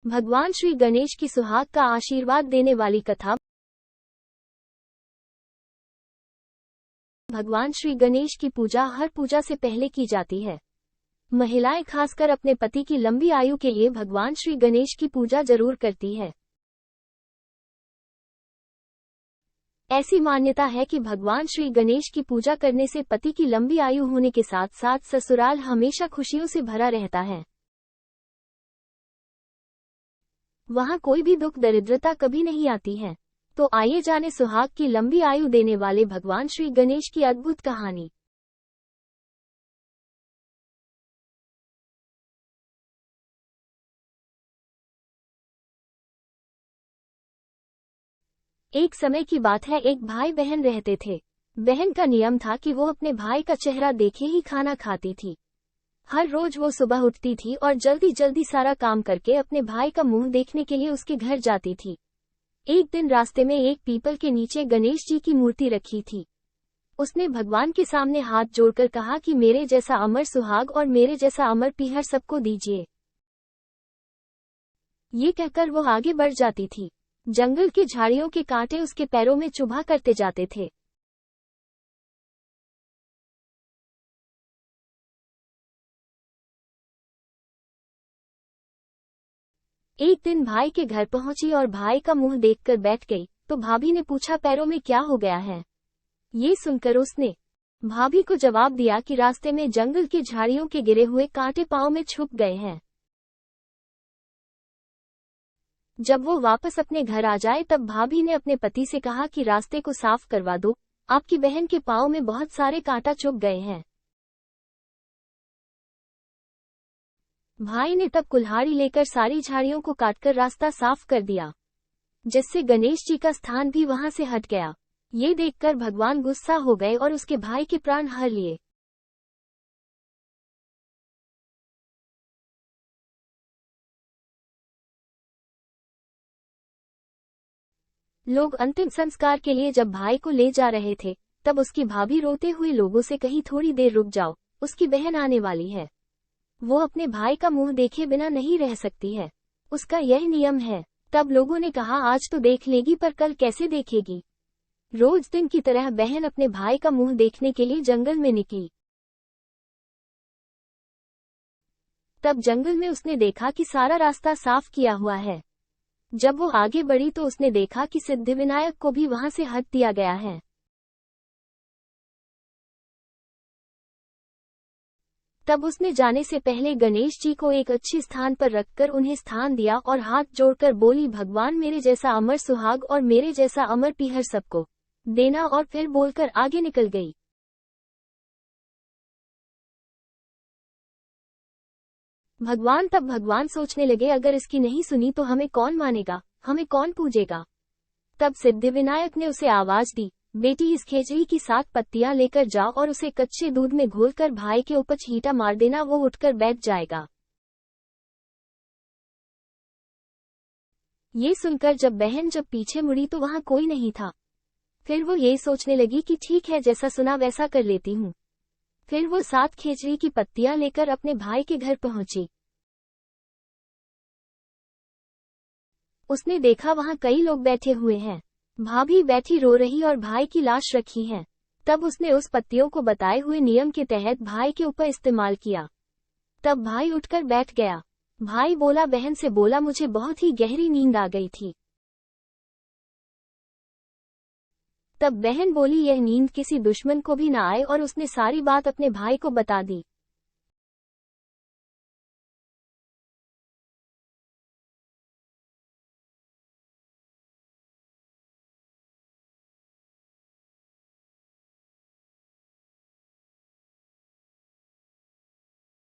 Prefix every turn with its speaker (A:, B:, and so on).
A: भगवान श्री गणेश की सुहाग का आशीर्वाद देने वाली कथा। भगवान श्री गणेश की पूजा हर पूजा से पहले की जाती है। महिलाएं खासकर अपने पति की लंबी आयु के लिए भगवान श्री गणेश की पूजा जरूर करती है। ऐसी मान्यता है कि भगवान श्री गणेश की पूजा करने से पति की लंबी आयु होने के साथ साथ ससुराल हमेशा खुशियों से भरा रहता है। वहां कोई भी दुख दरिद्रता कभी नहीं आती है। तो आइए जाने सुहाग की लंबी आयु देने वाले भगवान श्री गणेश की अद्भुत कहानी। एक समय की बात है, एक भाई बहन रहते थे। बहन का नियम था कि वो अपने भाई का चेहरा देखे ही खाना खाती थी। हर रोज वो सुबह उठती थी और जल्दी जल्दी सारा काम करके अपने भाई का मुंह देखने के लिए उसके घर जाती थी। एक दिन रास्ते में एक पीपल के नीचे गणेश जी की मूर्ति रखी थी। उसने भगवान के सामने हाथ जोड़कर कहा कि मेरे जैसा अमर सुहाग और मेरे जैसा अमर पीहर सबको दीजिए। ये कहकर वो आगे बढ़ जाती थी। जंगल की झाड़ियों के कांटे उसके पैरों में चुभा करते जाते थे। एक दिन भाई के घर पहुंची और भाई का मुंह देखकर बैठ गई, तो भाभी ने पूछा, पैरों में क्या हो गया है? ये सुनकर उसने भाभी को जवाब दिया कि रास्ते में जंगल की झाड़ियों के गिरे हुए कांटे पांव में छुप गए हैं। जब वो वापस अपने घर आ जाए तब भाभी ने अपने पति से कहा कि रास्ते को साफ करवा दो, आपकी बहन के पांव में बहुत सारे कांटा चुभ गए हैं। भाई ने तब कुल्हाड़ी लेकर सारी झाड़ियों को काटकर रास्ता साफ कर दिया, जिससे गणेश जी का स्थान भी वहां से हट गया। ये देखकर भगवान गुस्सा हो गए और उसके भाई के प्राण हर लिए। लोग अंतिम संस्कार के लिए जब भाई को ले जा रहे थे, तब उसकी भाभी रोते हुए लोगों से कही, थोड़ी देर रुक जाओ, उसकी बहन आने वाली है। वो अपने भाई का मुंह देखे बिना नहीं रह सकती है, उसका यह नियम है। तब लोगों ने कहा, आज तो देख लेगी पर कल कैसे देखेगी। रोज दिन की तरह बहन अपने भाई का मुंह देखने के लिए जंगल में निकली। तब जंगल में उसने देखा कि सारा रास्ता साफ किया हुआ है। जब वो आगे बढ़ी तो उसने देखा कि सिद्धिविनायक को भी वहां से हट दिया गया है। तब उसने जाने से पहले गणेश जी को एक अच्छे स्थान पर रखकर उन्हें स्थान दिया और हाथ जोड़कर बोली, भगवान मेरे जैसा अमर सुहाग और मेरे जैसा अमर पीहर सबको देना, और फिर बोलकर आगे निकल गई। तब भगवान सोचने लगे, अगर इसकी नहीं सुनी तो हमें कौन मानेगा, हमें कौन पूजेगा। तब सिद्धिविनायक ने उसे आवाज दी, बेटी इस खेजड़ी की 7 पत्तियां लेकर जाओ और उसे कच्चे दूध में घोलकर भाई के ऊपर छींटा मार देना, वो उठकर बैठ जाएगा। ये सुनकर जब पीछे मुड़ी तो वहां कोई नहीं था। फिर वो ये सोचने लगी कि ठीक है, जैसा सुना वैसा कर लेती हूँ। फिर वो 7 खेजड़ी की पत्तियां लेकर अपने भाई के घर पहुंची। उसने देखा वहां कई लोग बैठे हुए हैं। भाभी बैठी रो रही और भाई की लाश रखी है। तब उसने उस पत्तियों को बताए हुए नियम के तहत भाई के ऊपर इस्तेमाल किया। तब भाई उठकर बैठ गया। भाई बोला, बहन से बोला, मुझे बहुत ही गहरी नींद आ गई थी। तब बहन बोली, यह नींद किसी दुश्मन को भी ना आए, और उसने सारी बात अपने भाई को बता दी।